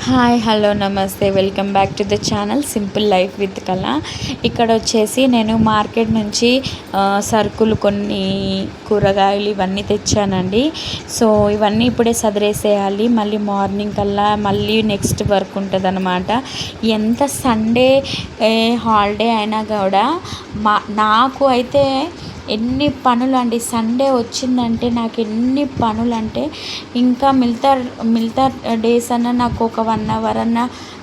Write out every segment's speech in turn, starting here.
Hi hello నమస్తే welcome back to the channel simple life with కళ. ఇక్కడ వచ్చేసి నేను మార్కెట్ నుంచి సరుకులు కొన్ని కూరగాయలు ఇవన్నీ తెచ్చానండి. సో ఇవన్నీ ఇప్పుడే సదిరేసేయాలి, మళ్ళీ మార్నింగ్ కల్లా మళ్ళీ నెక్స్ట్ వర్క్ ఉంటుంది అన్నమాట. ఎంత సండే హాలిడే అయినా కూడా నాకు అయితే ఎన్ని పనులు అండి. సండే వచ్చిందంటే నాకు ఎన్ని పనులు అంటే, ఇంకా మిగతా డేస్ అన్నా నాకు ఒక 1 అవర్ అన్న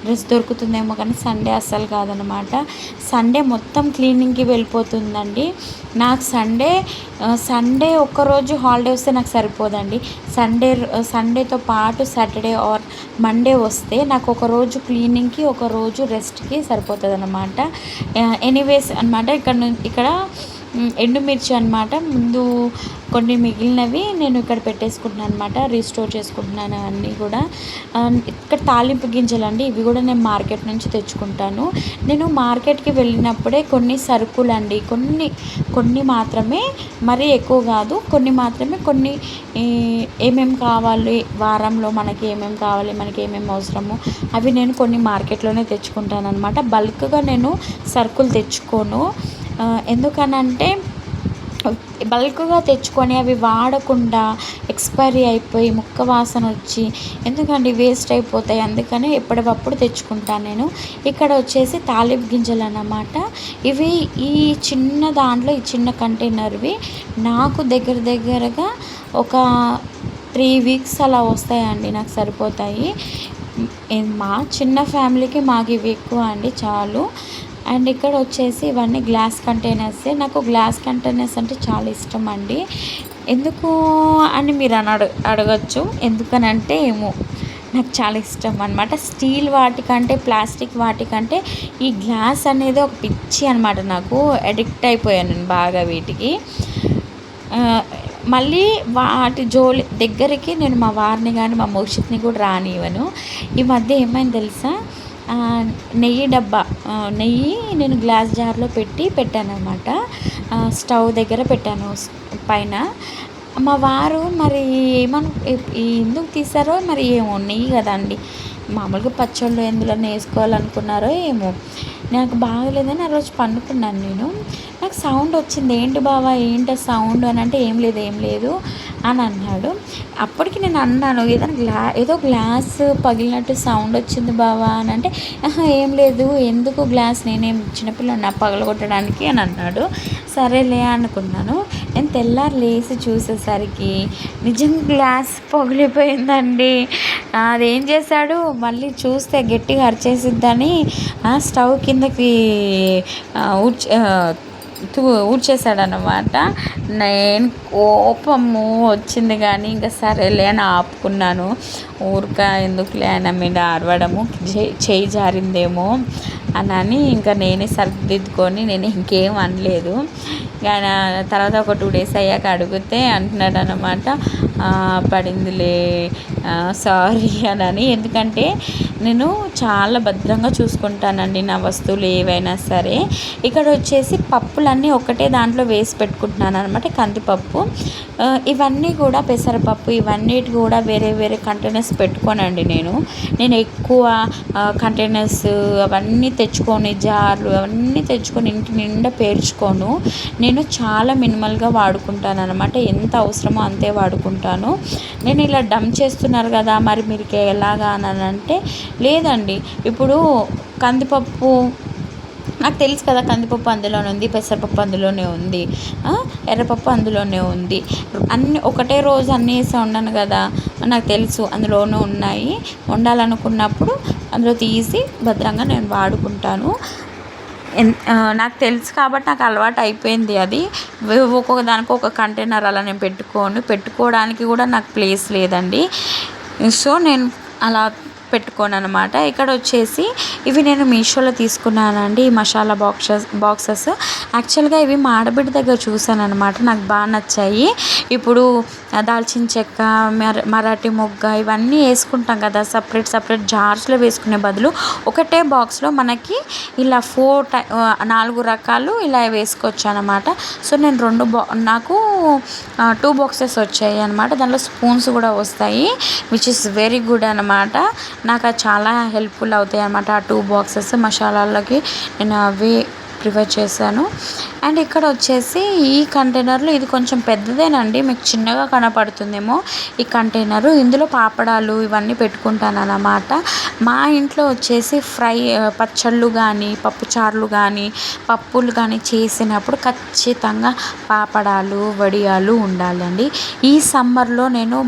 రెస్ట్ దొరుకుతుందేమో, కానీ సండే అస్సలు కాదనమాట. సండే మొత్తం క్లీనింగ్కి వెళ్ళిపోతుందండి. నాకు సండే ఒక్కరోజు హాలిడే వస్తే నాకు సరిపోదండి. సండేతో పాటు సాటర్డే ఆర్ మండే వస్తే నాకు ఒకరోజు క్లీనింగ్కి ఒకరోజు రెస్ట్కి సరిపోతుంది అనమాట. ఎనీవేస్ అనమాట. ఇక్కడ ఎండుమిర్చి అనమాట. ముందు కొన్ని మిగిలినవి నేను ఇక్కడ పెట్టేసుకుంటున్నాను అనమాట, రీస్టోర్ చేసుకుంటున్నాను అన్నీ కూడా. ఇక్కడ తాలింపు గింజలు అండి, ఇవి కూడా నేను మార్కెట్ నుంచి తెచ్చుకుంటాను. నేను మార్కెట్కి వెళ్ళినప్పుడే కొన్ని సరుకులు అండి, కొన్ని మాత్రమే, మరీ ఎక్కువ కాదు, కొన్ని మాత్రమే. కొన్ని ఏమేమి కావాలి, వారంలో మనకి ఏమేమి కావాలి, మనకి ఏమేమి అవసరమో అవి నేను కొన్ని మార్కెట్లోనే తెచ్చుకుంటాను అనమాట. బల్క్గా నేను సరుకులు తెచ్చుకోను. ఎందుకనంటే బల్క్గా తెచ్చుకొని అవి వాడకుండా ఎక్స్పైరీ అయిపోయి ముక్క వాసన వచ్చి ఎందుకండి వేస్ట్ అయిపోతాయి. అందుకని ఎప్పటికప్పుడు తెచ్చుకుంటాను నేను. ఇక్కడ వచ్చేసి తాలింపు గింజలు అన్నమాట. ఇవి ఈ చిన్న దాంట్లో, ఈ చిన్న కంటైనర్వి నాకు దగ్గరగా ఒక 3 వీక్స్ అలా వస్తాయండి, నాకు సరిపోతాయి. మా చిన్న ఫ్యామిలీకి మాకు ఇవి ఎక్కువ అండి, చాలు. అండ్ ఇక్కడ వచ్చేసి ఇవన్నీ గ్లాస్ కంటైనర్సే. నాకు గ్లాస్ కంటైనర్స్ అంటే చాలా ఇష్టం అండి. ఎందుకు అని మీరు అడగచ్చు. ఎందుకనంటే ఏమో నాకు చాలా ఇష్టం అనమాట. స్టీల్ వాటికంటే, ప్లాస్టిక్ వాటికంటే ఈ గ్లాస్ అనేది ఒక పిచ్చి అనమాట. నాకు అడిక్ట్ అయిపోయాను నేను బాగా వీటికి. మళ్ళీ వాటి దగ్గరికి నేను మా వారిని కానీ మా మోక్షిత్ని కూడా రానివ్వను. ఈ మధ్య ఏమైంది తెలుసా, నెయ్యి డబ్బా, నెయ్యి నేను గ్లాస్ జార్లో పెట్టాను అనమాట. స్టవ్ దగ్గర పెట్టాను పైన. మా వారు మరి ఎందుకు తీసారో మరి ఏమో, నెయ్యి కదండి, మామూలుగా పచ్చళ్ళు ఎందులో వేసుకోవాలనుకున్నారో ఏమో, నాకు బాగలేదని ఆ రోజు పండుకున్నాను నేను. నాకు సౌండ్ వచ్చింది. ఏంటి బావా, ఏంటి సౌండ్ అని అంటే ఏం లేదు అని అన్నాడు. అప్పటికి నేను అన్నాను, ఏదో గ్లాస్ పగిలినట్టు సౌండ్ వచ్చింది బావా అని అంటే, ఏం లేదు, ఎందుకు గ్లాస్, నేనేం చిన్నపిల్లని పగలగొట్టడానికి అని అన్నాడు. సరేలే అనుకున్నాను. నేను తెల్లారి లేచి చూసేసరికి నిజంగా గ్లాస్ పగిలిపోయిందండి. అదేం చేశాడు, మళ్ళీ చూస్తే గట్టిగా అరిచేసిద్దని స్టవ్ కిందకి ఊడ్చేసాడనమాట. నేను కోపము వచ్చింది, కానీ ఇంకా సరేలే అని ఆపుకున్నాను. ఎందుకులే ఆయన మీద అరవడము, చేయి జారిందేమో అని ఇంకా నేనే సర్దిద్దుకొని నేను ఇంకేం అనలేదు. ఆయన తర్వాత ఒక 2 డేస్ అయ్యాక అడిగితే అంటున్నాడు అనమాట, పడిందిలే, సారీ అని. ఎందుకంటే నేను చాలా భద్రంగా చూసుకుంటానండి నా వస్తువులు ఏవైనా సరే. ఇక్కడ వచ్చేసి పప్పులన్నీ ఒకటే దాంట్లో వేసి పెట్టుకుంటున్నాను అనమాట. కందిపప్పు, ఇవన్నీ కూడా పెసరపప్పు, ఇవన్నిటి కూడా వేరే కంటైనర్స్ పెట్టుకోనండి. నేను ఎక్కువ కంటైనర్స్ అవన్నీ తెచ్చుకొని, జార్లు అవన్నీ తెచ్చుకొని ఇంటి నిండా పేర్చుకోను. నేను చాలా మినిమల్గా వాడుకుంటాను అనమాట. ఎంత అవసరమో అంతే వాడుకుంటాను. నేను ఇలా డంప్ చేస్తున్నారు కదా, మరి మీరు ఎలాగా అని అంటే, లేదండి, ఇప్పుడు కందిపప్పు నాకు తెలుసు కదా, కందిపప్పు అందులోనే ఉంది, పెసరపప్పు అందులోనే ఉంది, ఎర్రపప్పు అందులోనే ఉంది. అన్నీ ఒకటే రోజు అన్నీ వేసి వండను కదా, నాకు తెలుసు అందులోనూ ఉన్నాయి. వండాలనుకున్నప్పుడు అందులో తీసి భద్రంగా నేను వాడుకుంటాను. నాకు తెలుసు కాబట్టి నాకు అలవాటు అయిపోయింది. అది ఒక్కొక్క దానికి ఒక కంటైనర్ అలా నేను పెట్టుకోవడానికి కూడా నాకు ప్లేస్ లేదండి. సో నేను అలా పెట్టుకోను అనమాట. ఇక్కడ వచ్చేసి ఇవి నేను మీషోలో తీసుకున్నానండి, ఈ మసాలా బాక్సెస్. యాక్చువల్గా ఇవి మా ఆడబిడ్డ దగ్గర చూసాను అనమాట, నాకు బాగా నచ్చాయి. ఇప్పుడు దాల్చిన చెక్క, మరాఠీ మొగ్గ ఇవన్నీ వేసుకుంటాం కదా, సపరేట్ జార్స్లో వేసుకునే బదులు ఒకటే బాక్స్లో మనకి ఇలా 4 రకాలు ఇలా వేసుకోవచ్చు అనమాట. సో నేను నాకు 2 బాక్సెస్ వచ్చాయి అనమాట. దాంట్లో స్పూన్స్ కూడా వస్తాయి, విచ్ ఇస్ వెరీ గుడ్ అనమాట. నాకు అది చాలా హెల్ప్ఫుల్ అవుతాయి అనమాట. ఆ 2 బాక్సెస్ మసాలాలకి నేను అవి ప్రిఫర్ చేశాను. అండ్ ఇక్కడ వచ్చేసి ఈ కంటైనర్లో ఇది కొంచెం పెద్దదేనండి, మీకు చిన్నగా కనపడుతుందేమో ఈ కంటైనరు. ఇందులో పాపడాలు ఇవన్నీ పెట్టుకుంటాను అన్నమాట. మా ఇంట్లో వచ్చేసి పచ్చళ్ళు కానీ పప్పుచారులు కానీ పప్పులు కానీ చేసినప్పుడు ఖచ్చితంగా పాపడాలు వడియాలు ఉండాలండి. ఈ సమ్మర్లో నేను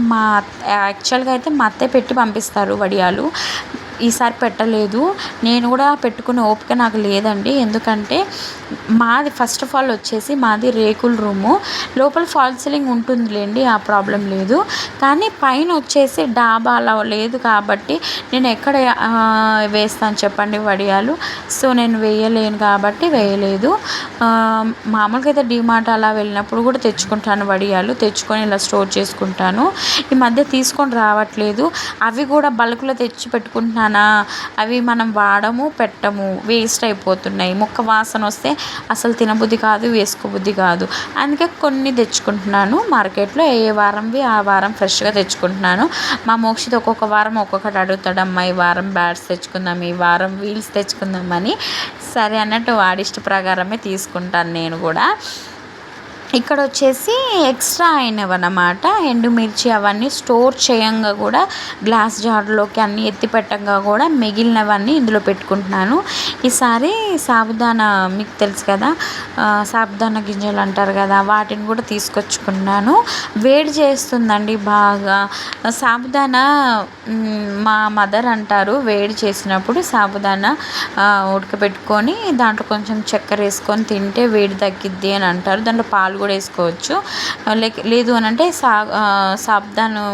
యాక్చువల్గా అయితే మా అత్తయ్య పెట్టి పంపిస్తారు వడియాలు. ఈసారి పెట్టలేదు, నేను కూడా పెట్టుకునే ఓపిక నాకు లేదండి. ఎందుకంటే మాది ఫస్ట్ ఆఫ్ ఆల్ వచ్చేసి మాది రేకుల రూము, లోపల ఫాల్ సీలింగ్ ఉంటుందిలేండి, ఆ ప్రాబ్లం లేదు. కానీ పైన వచ్చేసి డాబా అలా లేదు కాబట్టి నేను ఎక్కడ వేస్తాను చెప్పండి వడియాలు. సో నేను వేయలేను కాబట్టి వేయలేదు. మామూలుగా అయితే డిమార్ట్ అలా వెళ్ళినప్పుడు కూడా తెచ్చుకుంటాను వడియాలు, తెచ్చుకొని ఇలా స్టోర్ చేసుకుంటాను. ఈ మధ్య తీసుకొని రావట్లేదు, అవి కూడా బల్క్లో తెచ్చి పెట్టుకుంటున్నాను. అవి మనం వాడము పెట్టము, వేస్ట్ అయిపోతున్నాయి. ముక్క వాసన వస్తే అసలు తినబుద్ధి కాదు, వేసుకోబుద్ధి కాదు. అందుకే కొన్ని తెచ్చుకుంటున్నాను మార్కెట్లో, ఏ వారంవి ఆ వారం ఫ్రెష్గా తెచ్చుకుంటున్నాను. మా మోక్షిత్ ఒక్కొక్క వారం ఒక్కొక్కటి అడుగుతాడమ్మా, ఈ వారం బ్యాట్స్ తెచ్చుకుందాం, ఈ వారం వీల్స్ తెచ్చుకుందామని. సరే అన్నట్టు వాడిష్ట ప్రకారమే తీసుకుంటాను నేను కూడా. ఇక్కడ వచ్చేసి ఎక్స్ట్రా అయినవన్నమాట, ఎండుమిర్చి అవన్నీ స్టోర్ చేయంగా కూడా గ్లాస్ జార్లోకి అన్నీ ఎత్తి పెట్టంగా కూడా మిగిలినవన్నీ ఇందులో పెట్టుకుంటున్నాను. ఈసారి సాబుదానా మీకు తెలుసు కదా, సాబుదానా గింజలు అంటారు కదా, వాటిని కూడా తీసుకొచ్చుకున్నాను. వేడి చేస్తుందండి బాగా సాబుదానా. మా మదర్ అంటారు వేడి చేసినప్పుడు సాబుదానా ఉడకబెట్టుకొని దాంట్లో కొంచెం చక్కెర వేసుకొని తింటే వేడి తగ్గిద్ది అని అంటారు. దాంట్లో పాలు కూడా వేసుకోవచ్చు, లేదు అని అంటే సాబుదాను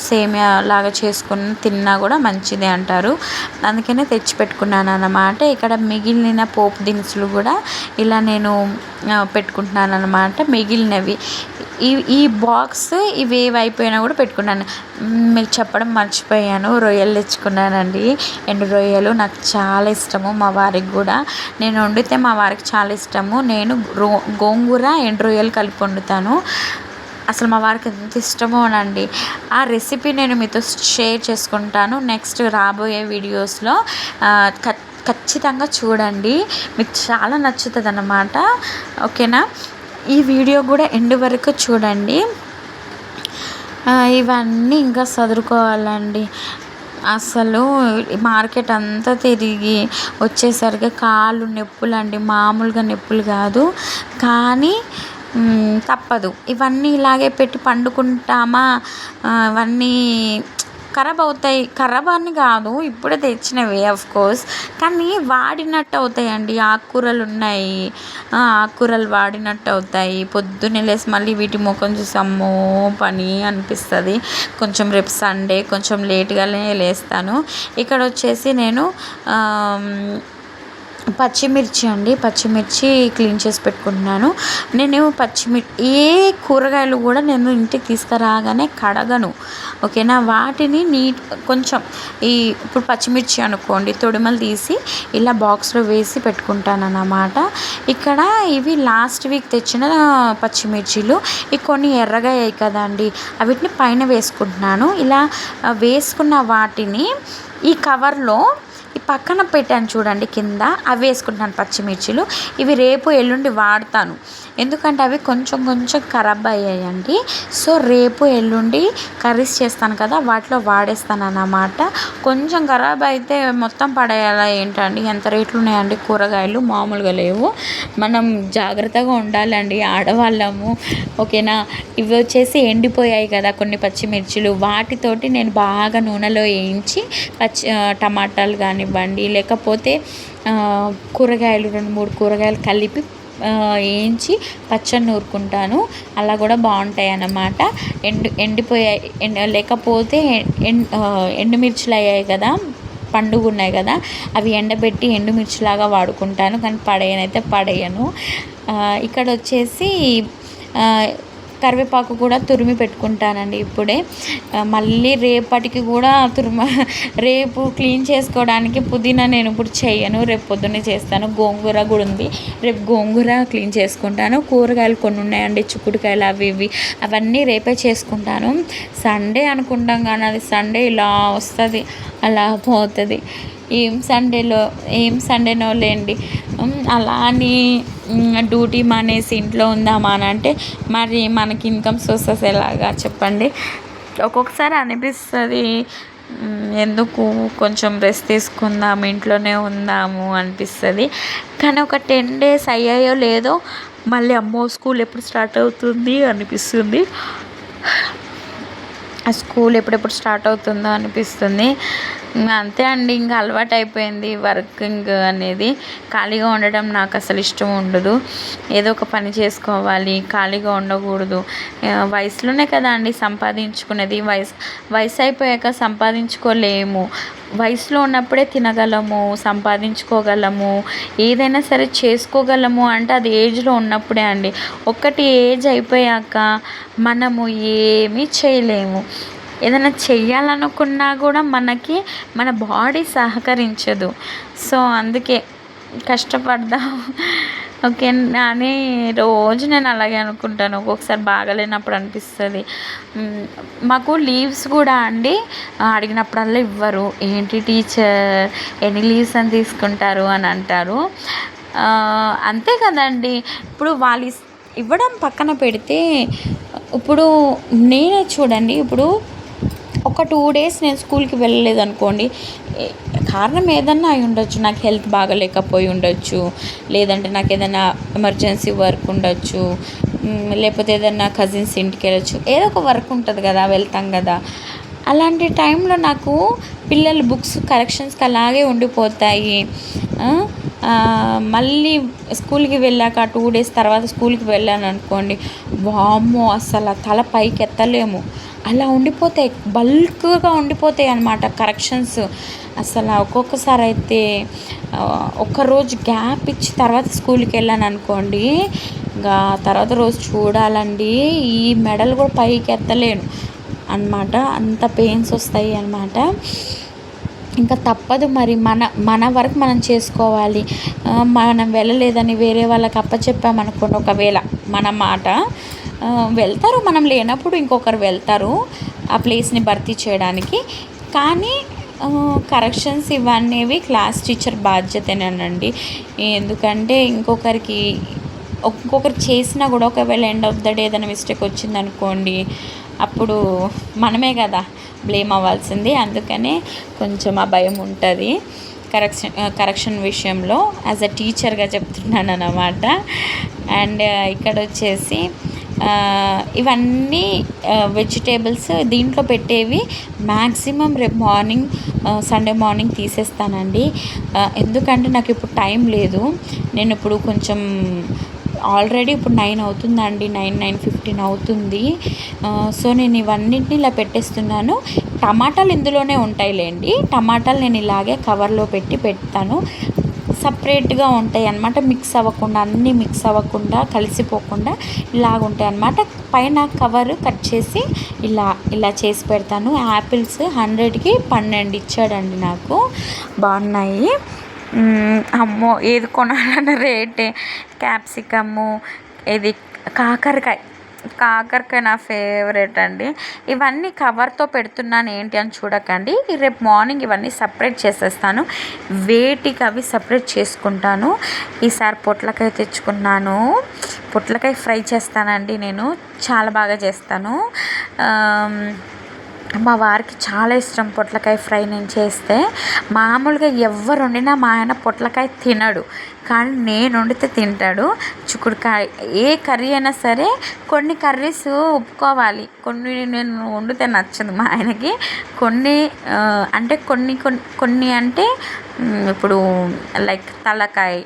సేమియా లాగా చేసుకుని తిన్నా కూడా మంచిదే అంటారు. అందుకనే తెచ్చిపెట్టుకున్నాను అన్నమాట. ఇక్కడ మిగిలిన పోపు దినుసులు కూడా ఇలా నేను పెట్టుకుంటున్నాను అన్నమాట. మిగిలినవి ఈ బాక్స్ ఇవి అయిపోయినా కూడా పెట్టుకున్నాను. మీకు చెప్పడం మర్చిపోయాను, రొయ్యలు తెచ్చుకున్నానండి. ఎండు రొయ్యలు నాకు చాలా ఇష్టము, మా వారికి కూడా. నేను వండితే మా వారికి చాలా ఇష్టము. నేను గోంగూర ఎండు రొయ్యలు కలిపి వండుతాను. అసలు మా వారికి ఎంత ఇష్టమోనండి. ఆ రెసిపీ నేను మీతో షేర్ చేసుకుంటాను నెక్స్ట్ రాబోయే వీడియోస్లో. ఖచ్చితంగా చూడండి, మీకు చాలా నచ్చుతుంది అన్నమాట. ఓకేనా, ఈ వీడియో కూడా ఎండ్ వరకు చూడండి. ఇవన్నీ ఇంకా చదువుకోవాలండి. అసలు మార్కెట్ అంతా తిరిగి వచ్చేసరికి కాళ్ళు నొప్పులండి, మామూలుగా నొప్పులు కాదు. కానీ తప్పదు, ఇవన్నీ ఇలాగే పెట్టి పండుకుంటామా, ఇవన్నీ ఖరాబ్ అవుతాయి. ఖరాబ్ అని కాదు, ఇప్పుడే తెచ్చినవి కోర్స్, కానీ వాడినట్టు అవుతాయండి. ఆకుకూరలు ఉన్నాయి, ఆకుకూరలు వాడినట్టు అవుతాయి. పొద్దున్నే లేసి మళ్ళీ వీటి ముఖం చూసి అమ్మో పని అనిపిస్తుంది. కొంచెం రేపు సండే కొంచెం లేట్గానే లేస్తాను. ఇక్కడ వచ్చేసి నేను పచ్చిమిర్చి క్లీన్ చేసి పెట్టుకుంటున్నాను. నేను ఏ కూరగాయలు కూడా నేను ఇంటికి తీసుకురాగానే కడగను, ఓకేనా. వాటిని కొంచెం ఇప్పుడు పచ్చిమిర్చి అనుకోండి, తొడిమలు తీసి ఇలా బాక్స్లో వేసి పెట్టుకుంటాను అన్నమాట. ఇక్కడ ఇవి లాస్ట్ వీక్ తెచ్చిన పచ్చిమిర్చిలు, ఇవి కొన్ని ఎర్రగా అయ్యాయి కదండి, వీటిని పైన వేసుకుంటున్నాను. ఇలా వేసుకున్న వాటిని ఈ కవర్లో ఈ పక్కన పెట్టాను చూడండి కింద, అవి వేసుకుంటున్నాను పచ్చిమిర్చిలు. ఇవి రేపు ఎల్లుండి వాడతాను, ఎందుకంటే అవి కొంచెం ఖరాబ్ అయ్యాయండి. సో రేపు ఎల్లుండి కర్రీస్ చేస్తాను కదా, వాటిలో వాడేస్తాను అన్నమాట. కొంచెం ఖరాబ్ అయితే మొత్తం పడేయాలా ఏంటండి, ఎంత రేట్లు ఉన్నాయండి కూరగాయలు, మామూలుగా లేవు. మనం జాగ్రత్తగా ఉండాలండి ఆడవాళ్ళము, ఓకేనా. ఇవి వచ్చేసి ఎండిపోయాయి కదా కొన్ని పచ్చిమిర్చిలు, వాటితోటి నేను బాగా నూనెలో వేయించి టమాటాలు కానివ్వండి, లేకపోతే కూరగాయలు 2-3 కూరగాయలు కలిపి వేయించి పచ్చడి నూరుకుంటాను. అలా కూడా బాగుంటాయి అన్నమాట. ఎండిపోయాయి లేకపోతే ఎండుమిర్చులు అయ్యాయి కదా, పండుగ ఉన్నాయి కదా, అవి ఎండబెట్టి ఎండుమిర్చిలాగా వాడుకుంటాను, కానీ పడేయను. ఇక్కడ వచ్చేసి కరివేపాకు కూడా తురిమి పెట్టుకుంటానండి ఇప్పుడే. మళ్ళీ రేపటికి కూడా రేపు క్లీన్ చేసుకోవడానికి పుదీనా నేను ఇప్పుడు చేయను, రేపు పొద్దున్నే చేస్తాను. గోంగూర కూడా ఉంది, రేపు గోంగూర క్లీన్ చేసుకుంటాను. కూరగాయలు కొన్ని ఉన్నాయండి, చిక్కుడుకాయలు అవి ఇవి, అవన్నీ రేపే చేసుకుంటాను. సండే అనుకుంటాం కానీ అది సండే ఇలా వస్తుంది అలా పోతుంది. ఏం సండేనో లేండి. అలా అని డ్యూటీ మానేసి ఇంట్లో ఉందామా అని అంటే మరి మనకి ఇన్కమ్ సోర్సెస్ ఎలాగా చెప్పండి. ఒక్కొక్కసారి అనిపిస్తుంది ఎందుకు కొంచెం రెస్ట్ తీసుకుందాం, ఇంట్లోనే ఉందాము అనిపిస్తుంది. కానీ ఒక 10 days అయ్యాయో లేదో మళ్ళీ అమ్మో స్కూల్ ఎప్పుడు స్టార్ట్ అవుతుంది అనిపిస్తుంది. ఆ స్కూల్ ఎప్పుడెప్పుడు స్టార్ట్ అవుతుందో అనిపిస్తుంది. అంతే అండి, ఇంకా అలవాటు అయిపోయింది వర్కింగ్ అనేది. ఖాళీగా ఉండడం నాకు అసలు ఇష్టం ఉండదు. ఏదో ఒక పని చేసుకోవాలి, ఖాళీగా ఉండకూడదు. వయసులోనే కదా అండి సంపాదించుకునేది. వయసు అయిపోయాక సంపాదించుకోలేము. వయసులో ఉన్నప్పుడే తినగలము, సంపాదించుకోగలము, ఏదైనా సరే చేసుకోగలము అంటే అది ఏజ్లో ఉన్నప్పుడే అండి. ఒక్కటి ఏజ్ అయిపోయాక మనము ఏమీ చేయలేము. ఏదైనా చెయ్యాలనుకున్నా కూడా మనకి మన బాడీ సహకరించదు. సో అందుకే కష్టపడదాం ఓకే అని రోజు నేను అలాగే అనుకుంటాను. ఒక్కొక్కసారి బాగాలేనప్పుడు అనిపిస్తుంది. మాకు లీవ్స్ కూడా అండి అడిగినప్పుడల్లా ఇవ్వరు. ఏంటి టీచర్ ఎన్ని లీవ్స్ అని తీసుకుంటారు అని అంటారు. అంతే కదండి. ఇప్పుడు వాళ్ళు ఇవ్వడం పక్కన పెడితే, ఇప్పుడు నేనే చూడండి, ఇప్పుడు ఒక 2 days నేను స్కూల్కి వెళ్ళలేదు అనుకోండి, కారణం ఏదన్నా అయి ఉండొచ్చు. నాకు హెల్త్ బాగలేకపోయి ఉండొచ్చు, లేదంటే నాకు ఏదైనా ఎమర్జెన్సీ వర్క్ ఉండొచ్చు, లేకపోతే ఏదైనా కజిన్స్ ఇంటికి వెళ్ళొచ్చు, ఏదో ఒక వర్క్ ఉంటుంది కదా, వెళ్తాం కదా. అలాంటి టైంలో నాకు పిల్లల బుక్స్ కరెక్షన్స్కి అలాగే ఉండిపోతాయి. మళ్ళీ స్కూల్కి వెళ్ళాక 2 days తర్వాత స్కూల్కి వెళ్ళాను అనుకోండి, వామ్మో అసలు తల పైకి ఎత్తలేము, అలా ఉండిపోతాయి, బల్క్గా ఉండిపోతాయి అన్నమాట కరెక్షన్స్. అసలు ఒక్కొక్కసారి అయితే ఒక్కరోజు గ్యాప్ ఇచ్చి తర్వాత స్కూల్కి వెళ్ళాను అనుకోండి, ఇంకా తర్వాత రోజు చూడాలండి ఈ మెడలు కూడా పైకి ఎత్తలేను అన్నమాట, అంత పెయిన్స్ వస్తాయి అన్నమాట. ఇంకా తప్పదు మరి, మన వరకు మనం చేసుకోవాలి. మనం వెళ్ళలేదని వేరే వాళ్ళకి అప్పచెప్పామనుకోండి, ఒకవేళ మన మాట వెళ్తారు, మనం లేనప్పుడు ఇంకొకరు వెళ్తారు ఆ ప్లేస్ని భర్తీ చేయడానికి. కానీ కరెక్షన్స్ ఇవన్నీ క్లాస్ టీచర్ బాధ్యతేనండి. ఎందుకంటే ఇంకొకరు చేసినా కూడా ఒకవేళ ఎండ్ ఆఫ్ ద డే ఏదైనా మిస్టేక్ వచ్చిందనుకోండి, అప్పుడు మనమే కదా బ్లేమ్ అవ్వాల్సింది. అందుకనే కొంచెం ఆ భయం ఉంటుంది కరెక్షన్ విషయంలో. యాజ్ అ టీచర్గా చెప్తున్నాను అన్నమాట. అండ్ ఇక్కడ వచ్చేసి ఇవన్నీ వెజిటేబుల్స్ దీంట్లో పెట్టేవి మ్యాక్సిమం రేపు మార్నింగ్ సండే మార్నింగ్ తీసేస్తానండి. ఎందుకంటే నాకు ఇప్పుడు టైం లేదు. నేను ఇప్పుడు కొంచెం ఆల్రెడీ ఇప్పుడు 9 అవుతుందండి, 9:15 అవుతుంది. సో నేను ఇవన్నిటిని ఇలా పెట్టేస్తున్నాను. టమాటాలు ఇందులోనే ఉంటాయిలేండి. టమాటాలు నేను ఇలాగే కవర్లో పెడతాను. సపరేట్గా ఉంటాయి అన్నమాట, అన్నీ మిక్స్ అవ్వకుండా కలిసిపోకుండా ఇలాగుంటాయి అన్నమాట. పైన కవర్ కట్ చేసి ఇలా చేసి పెడతాను. యాపిల్స్ 100కి 12 ఇచ్చాడండి నాకు, బాగున్నాయి. అమ్మో ఏది కొనాలన్న రేటే. క్యాప్సికము, ఇది కాకరకాయ నా ఫేవరెట్ అండి. ఇవన్నీ కవర్తో పెడుతున్నాను ఏంటి అని చూడకండి. రేపు మార్నింగ్ ఇవన్నీ సపరేట్ చేసేస్తాను, వేటికి అవి సపరేట్ చేసుకుంటాను. ఈసారి పొట్లకాయ తెచ్చుకున్నాను, పొట్లకాయ ఫ్రై చేస్తానండి, నేను చాలా బాగా చేస్తాను. మా వారికి చాలా ఇష్టం పొట్లకాయ ఫ్రై నేను చేస్తే. మామూలుగా ఎవరు వండినా మా ఆయన పొట్లకాయ తినడు, కానీ నేను వండితే తింటాడు. చిక్కుడుకాయ ఏ కర్రీ అయినా సరే, కొన్ని కర్రీస్ ఒప్పుకోవాలి, కొన్ని నేను వండితే నచ్చదు మా ఆయనకి. కొన్ని అంటే ఇప్పుడు లైక్ తలకాయ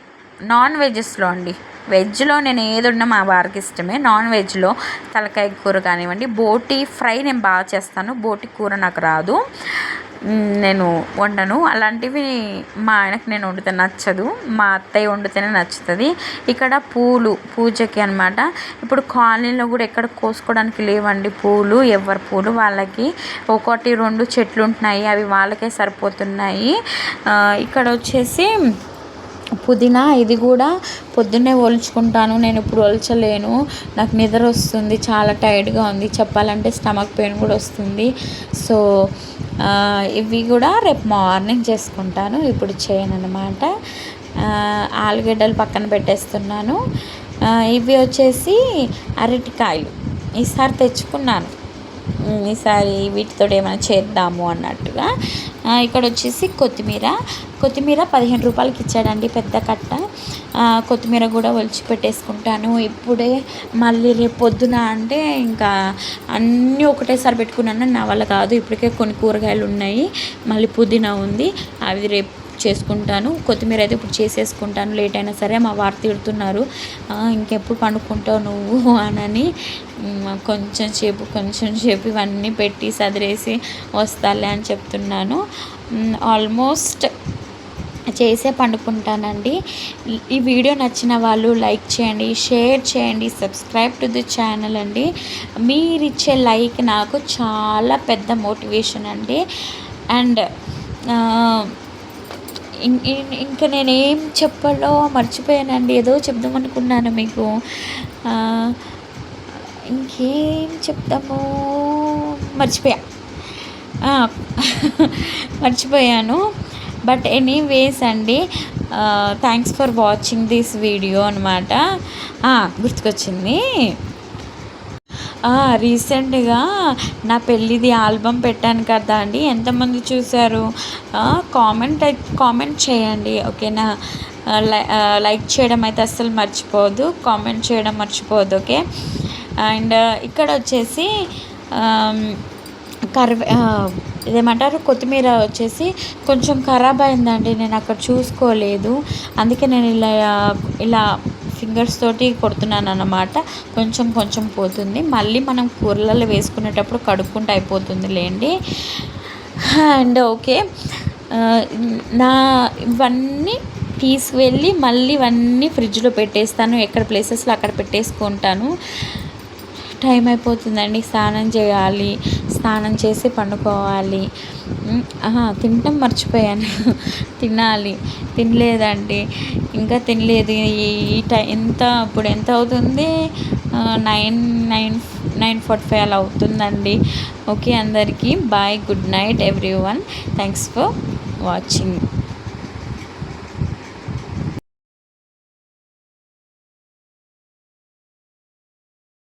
నాన్ వెజెస్లో అండి. వెజ్లో నేను ఏది ఉన్నా మా వారికి ఇష్టమే. నాన్ వెజ్లో తలకాయ కూర కానివ్వండి, బోటి ఫ్రై నేను బాగా చేస్తాను, బోటి కూర నాకు రాదు. నేను వండను. అలాంటివి మా ఆయనకు నేను వండితే నచ్చదు, మా అత్తయ్య వండితేనే నచ్చుతుంది. ఇక్కడ పూలు పూజకి అనమాట. ఇప్పుడు కాలనీలో కూడా ఎక్కడ కోసుకోవడానికి లేవండి పూలు, ఎవరి పూలు వాళ్ళకి. 1-2 చెట్లు ఉంటున్నాయి, అవి వాళ్ళకే సరిపోతున్నాయి. ఇక్కడ వచ్చేసి పుదీనా, ఇది కూడా పొద్దున్నే ఒలుచుకుంటాను. నేను ఇప్పుడు ఒలచలేను, నాకు నిద్ర వస్తుంది, చాలా టైర్డ్గా ఉంది, చెప్పాలంటే స్టమక్ పెయిన్ కూడా వస్తుంది. సో ఇవి కూడా రేపు మార్నింగ్ చేసుకుంటాను, ఇప్పుడు చేయను అన్నమాట. ఆలుగడ్డలు పక్కన పెట్టేస్తున్నాను. ఇవి వచ్చేసి అరటికాయలు ఈసారి తెచ్చుకున్నాను, ఈసారి వీటితో ఏమైనా చేద్దాము అన్నట్టుగా. ఇక్కడ వచ్చేసి కొత్తిమీర 15 రూపాయలకి ఇచ్చాడండి పెద్ద కట్ట. కొత్తిమీర కూడా ఒలిచి పెట్టేసుకుంటాను ఇప్పుడే. మళ్ళీ రేపు పొద్దున అంటే ఇంకా అన్నీ ఒకటేసారి పెట్టుకున్నాను, నా వల్ల కాదు. ఇప్పటికే కొన్ని కూరగాయలు ఉన్నాయి, మళ్ళీ పుదీనా ఉంది, అవి రేపు చేసుకుంటాను. కొత్తిమీర అయితే ఇప్పుడు చేసేసుకుంటాను, లేట్ అయినా సరే. మా వారు తిడుతున్నారు, ఇంకెప్పుడు పండుకుంటావు నువ్వు అని. కొంచెం సేపు ఇవన్నీ పెట్టి సదిరేసి వస్తాలే అని చెప్తున్నాను. ఆల్మోస్ట్ చేసే పండుకుంటానండి. ఈ వీడియో నచ్చిన వాళ్ళు లైక్ చేయండి, షేర్ చేయండి, సబ్స్క్రైబ్ టు ది ఛానల్ అండి. మీరు ఇచ్చే లైక్ నాకు చాలా పెద్ద మోటివేషన్ అండి. అండ్ ఇంకా నేనేం చెప్పాలో మర్చిపోయానండి, ఏదో చెప్దాం అనుకున్నాను మీకు. ఇంకేం చెప్తాము మర్చిపోయాను. బట్ ఎనీవేస్ అండి, thanks for watching this video అనమాట. గుర్తుకొచ్చింది, రీసెంట్గా నా పెళ్ళిది ఆల్బమ్ పెట్టాను కదా అండి, ఎంతమంది చూశారు? కామెంట్ చేయండి, ఓకేనా? లైక్ చేయడం అయితే అస్సలు మర్చిపోవద్దు, కామెంట్ చేయడం మర్చిపోవద్దు, ఓకే? అండ్ ఇక్కడ వచ్చేసి ఇదేమంటారు, కొత్తిమీర వచ్చేసి కొంచెం ఖరాబ్ అయిందండి, నేను అక్కడ చూసుకోలేదు, అందుకే నేను ఇలా ఫింగర్స్ తోటి కొడుతున్నాను అన్నమాట. కొంచెం పోతుంది, మళ్ళీ మనం కూరలలో వేసుకునేటప్పుడు కడుక్కుంటే అయిపోతుంది లేండి. అండ్ ఓకే, ఇవన్నీ తీసుకువెళ్ళి మళ్ళీ ఇవన్నీ ఫ్రిడ్జ్లో పెట్టేస్తాను, ఎక్కడ ప్లేసెస్లో అక్కడ పెట్టేసుకుంటాను. టైం అయిపోతుందండి, స్నానం చేయాలి, స్నానం చేసి పండుకోవాలి. తినటం మర్చిపోయాను, తినలేదండి, ఇంకా తినలేదు. ఇప్పుడు ఎంత అవుతుంది? 9:45 అలా అవుతుందండి. ఓకే, అందరికీ bye, good night everyone, thanks for watching.